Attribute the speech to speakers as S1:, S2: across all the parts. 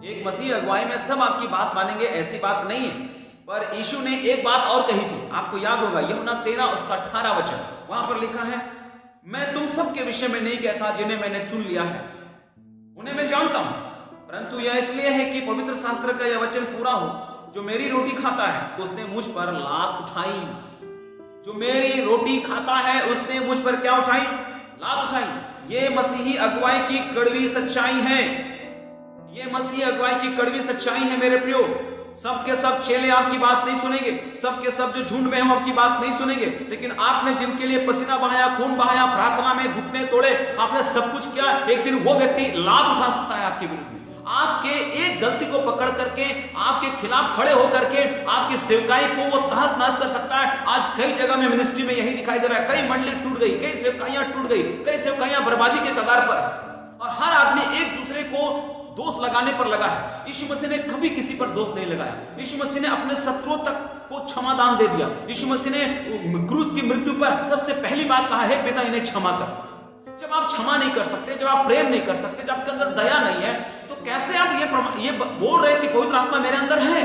S1: एक मसीह अगुवाई में सब आपकी बात मानेंगे, ऐसी बात नहीं है। पर यीशु ने एक बात और कही थी, आपको याद होगा, यूहन्ना 13 उसका 18 वचन, वहां पर लिखा है, मैं तुम सब के विषय में नहीं कहता जिन्हें मैंने चुन लिया है, उन्हें मैं जानता हूं, परंतु यह इसलिए है कि पवित्र शास्त्र का यह वचन पूरा हो, जो मेरी रोटी खाता है उसने मुझ पर लात उठाई। जो मेरी रोटी खाता है उसने मुझ पर क्या उठाई? लात उठाई। ये मसीही अगुवाई की कड़वी सच्चाई है। ये मसीही अगुवाई की कड़वी सच्चाई है मेरे प्रियो। सबके सब चेले आपकी बात नहीं सुनेंगे, सबके सब जो झुंड में हो आपकी बात नहीं सुनेंगे, लेकिन आपने जिनके लिए पसीना बहाया, खून बहाया, प्रार्थना में घुटने तोड़े, आपने सब कुछ किया, एक दिन वो व्यक्ति लात उठा सकता है आपके विरुद्ध में। आपके एक गलती को पकड़ करके आपके खिलाफ खड़े होकर के आपकी सेवकाई को वो तहस नहस कर सकता है। आज कई जगह में मिनिस्ट्री में यही दिखाई दे रहा है, कई मंडली टूट गई, कई सेवकाइयां टूट गई, कई सेवकाइयां बर्बादी के कगार पर, और हर आदमी एक दूसरे को दोष लगाने पर लगा है। यीशु मसीह ने कभी किसी पर दोष नहीं लगाया। यीशु मसीह ने अपने शत्रुओं तक को क्षमादान दे दिया। यीशु मसीह ने क्रूस की मृत्यु पर सबसे पहली बात कहा है, पिता इन्हें क्षमा कर। जब आप क्षमा नहीं कर सकते, जब आप प्रेम नहीं कर सकते, जब आपके अंदर दया नहीं है, तो कैसे आप ये बोल रहे हैं कि पवित्र आत्मा मेरे अंदर है?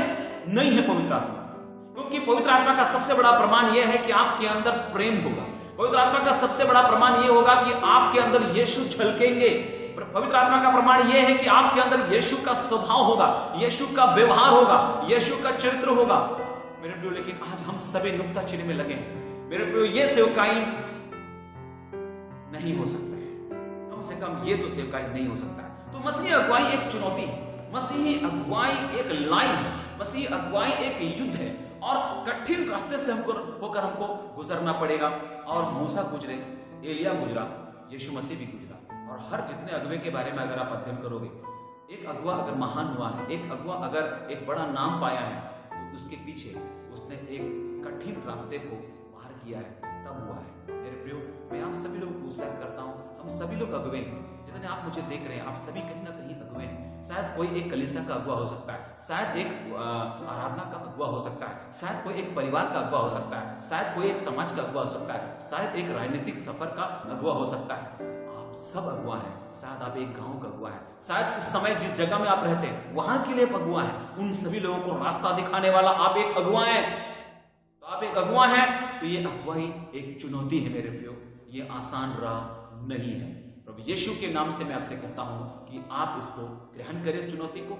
S1: नहीं है पवित्र आत्मा, क्योंकि पवित्र आत्मा का सबसे बड़ा प्रमाण यह है कि आपके अंदर प्रेम होगा। पवित्र आत्मा का सबसे बड़ा प्रमाण यह होगा कि आपके अंदर यीशु झलकेंगे। पवित्र आत्मा का प्रमाण यह है कि आपके अंदर यीशु का स्वभाव होगा, यीशु का व्यवहार होगा, यीशु का चरित्र होगा मेरे प्रियो। लेकिन आज हम सभी नुक्ता चिन्ह में लगे हैं मेरे प्रियो। ये सेवकाई नहीं हो सकता है, कम से कम ये तो सेवकाई नहीं हो सकता है। तो मसीही अगुवाई एक चुनौती है, मसीही अगुवाई एक लाइन है, मसीही अगुवाई एक युद्ध है, और कठिन रास्ते से होकर हमको गुजरना पड़ेगा। और मूसा गुजरे, एलिया गुजरा, यीशु मसीह भी गुजरा, और हर जितने अगुवे के बारे में अगर आप अध्ययन करोगे, एक अगुवा अगर महान हुआ है, एक अगुवा अगर एक बड़ा नाम पाया है, तो उसके पीछे उसने एक कठिन रास्ते को पार किया है, तब हुआ है। मेरे प्रियो, मैं आप सभी लोगों को उत्साहित करता हूं, हम सभी लोग अगुवे हैं। जितने आप मुझे देख रहे हैं, आप सभी कहीं ना कहीं अगुवे हैं। शायद कोई एक कलीसिया का अगुवा हो सकता है, शायद एक आराधना का अगुवा हो सकता है, शायद कोई एक परिवार का अगुवा हो सकता है, शायद कोई एक समाज का अगुवा हो सकता है, शायद एक राजनीतिक सफर का अगुवा हो सकता है। सब अगुवा है। शायद आप एक गांव का अगुवा है, शायद इस समय जिस जगह में आप रहते हैं वहां के लिए अगुवा है। उन सभी लोगों को रास्ता दिखाने वाला आप एक अगुवा है। तो आप एक अगुवा है, तो ये अगुवाई एक चुनौती है मेरे प्रियो, ये आसान राह नहीं है। प्रभु यीशु के नाम से मैं आपसे कहता हूं कि आप इसको ग्रहण करें, इस चुनौती को,